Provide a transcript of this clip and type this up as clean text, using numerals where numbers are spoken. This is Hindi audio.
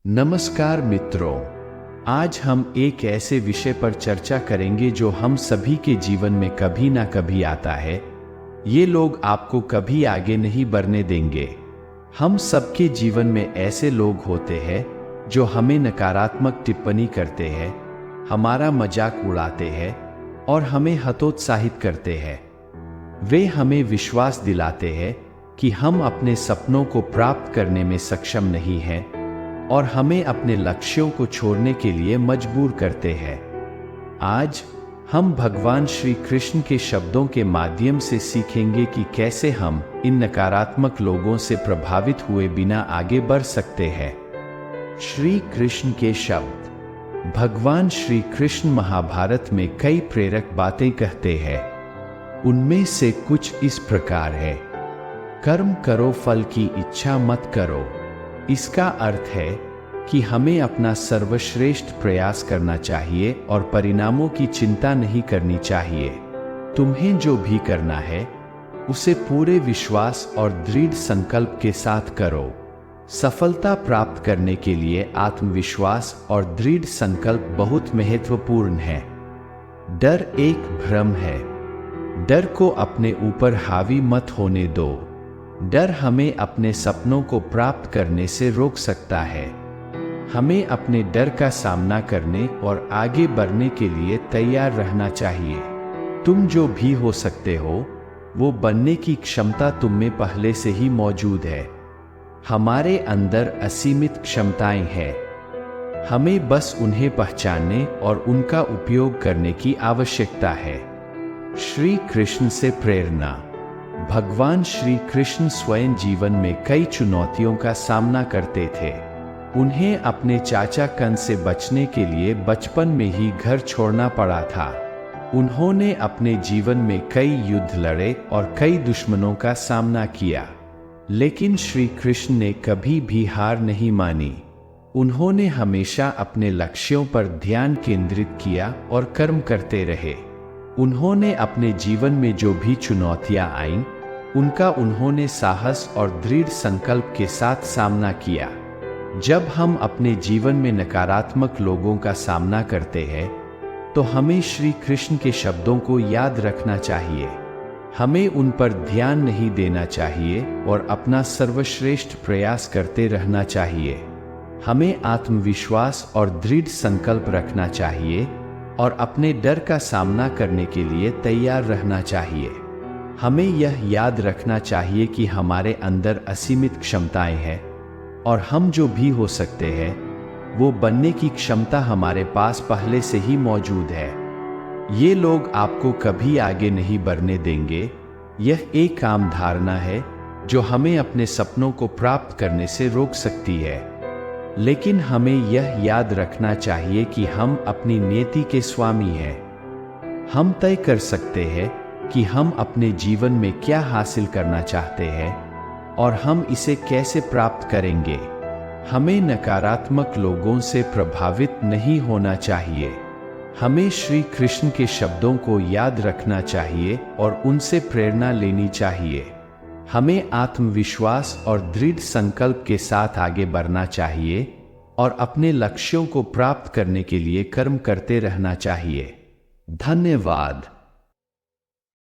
नमस्कार मित्रों, आज हम एक ऐसे विषय पर चर्चा करेंगे जो हम सभी के जीवन में कभी ना कभी आता है। ये लोग आपको कभी आगे नहीं बढ़ने देंगे। हम सबके जीवन में ऐसे लोग होते हैं जो हमें नकारात्मक टिप्पणी करते हैं, हमारा मजाक उड़ाते हैं और हमें हतोत्साहित करते हैं। वे हमें विश्वास दिलाते हैं कि हम अपने सपनों को प्राप्त करने में सक्षम नहीं हैं और हमें अपने लक्ष्यों को छोड़ने के लिए मजबूर करते हैं। आज हम भगवान श्री कृष्ण के शब्दों के माध्यम से सीखेंगे कि कैसे हम इन नकारात्मक लोगों से प्रभावित हुए बिना आगे बढ़ सकते हैं। श्री कृष्ण के शब्द। भगवान श्री कृष्ण महाभारत में कई प्रेरक बातें कहते हैं। उनमें से कुछ इस प्रकार है: कर्म करो, फल की इच्छा मत करो। इसका अर्थ है कि हमें अपना सर्वश्रेष्ठ प्रयास करना चाहिए और परिणामों की चिंता नहीं करनी चाहिए। तुम्हें जो भी करना है उसे पूरे विश्वास और दृढ़ संकल्प के साथ करो। सफलता प्राप्त करने के लिए आत्मविश्वास और दृढ़ संकल्प बहुत महत्वपूर्ण है। डर एक भ्रम है। डर को अपने ऊपर हावी मत होने दो। डर हमें अपने सपनों को प्राप्त करने से रोक सकता है। हमें अपने डर का सामना करने और आगे बढ़ने के लिए तैयार रहना चाहिए। तुम जो भी हो सकते हो वो बनने की क्षमता तुम में पहले से ही मौजूद है। हमारे अंदर असीमित क्षमताएं हैं। हमें बस उन्हें पहचानने और उनका उपयोग करने की आवश्यकता है। श्री कृष्ण से प्रेरणा। भगवान श्री कृष्ण स्वयं जीवन में कई चुनौतियों का सामना करते थे। उन्हें अपने चाचा कंस से बचने के लिए बचपन में ही घर छोड़ना पड़ा था। उन्होंने अपने जीवन में कई युद्ध लड़े और कई दुश्मनों का सामना किया, लेकिन श्री कृष्ण ने कभी भी हार नहीं मानी। उन्होंने हमेशा अपने लक्ष्यों पर ध्यान केंद्रित किया और कर्म करते रहे। उन्होंने अपने जीवन में जो भी चुनौतियां आईं, उनका उन्होंने साहस और दृढ़ संकल्प के साथ सामना किया। जब हम अपने जीवन में नकारात्मक लोगों का सामना करते हैं तो हमें श्री कृष्ण के शब्दों को याद रखना चाहिए। हमें उन पर ध्यान नहीं देना चाहिए और अपना सर्वश्रेष्ठ प्रयास करते रहना चाहिए। हमें आत्मविश्वास और दृढ़ संकल्प रखना चाहिए और अपने डर का सामना करने के लिए तैयार रहना चाहिए। हमें यह याद रखना चाहिए कि हमारे अंदर असीमित क्षमताएं हैं और हम जो भी हो सकते हैं वो बनने की क्षमता हमारे पास पहले से ही मौजूद है। ये लोग आपको कभी आगे नहीं बढ़ने देंगे। यह एक आम धारणा है जो हमें अपने सपनों को प्राप्त करने से रोक सकती है, लेकिन हमें यह याद रखना चाहिए कि हम अपनी नियति के स्वामी हैं। हम तय कर सकते हैं कि हम अपने जीवन में क्या हासिल करना चाहते हैं और हम इसे कैसे प्राप्त करेंगे। हमें नकारात्मक लोगों से प्रभावित नहीं होना चाहिए। हमें श्री कृष्ण के शब्दों को याद रखना चाहिए और उनसे प्रेरणा लेनी चाहिए। हमें आत्मविश्वास और दृढ़ संकल्प के साथ आगे बढ़ना चाहिए और अपने लक्ष्यों को प्राप्त करने के लिए कर्म करते रहना चाहिए। धन्यवाद।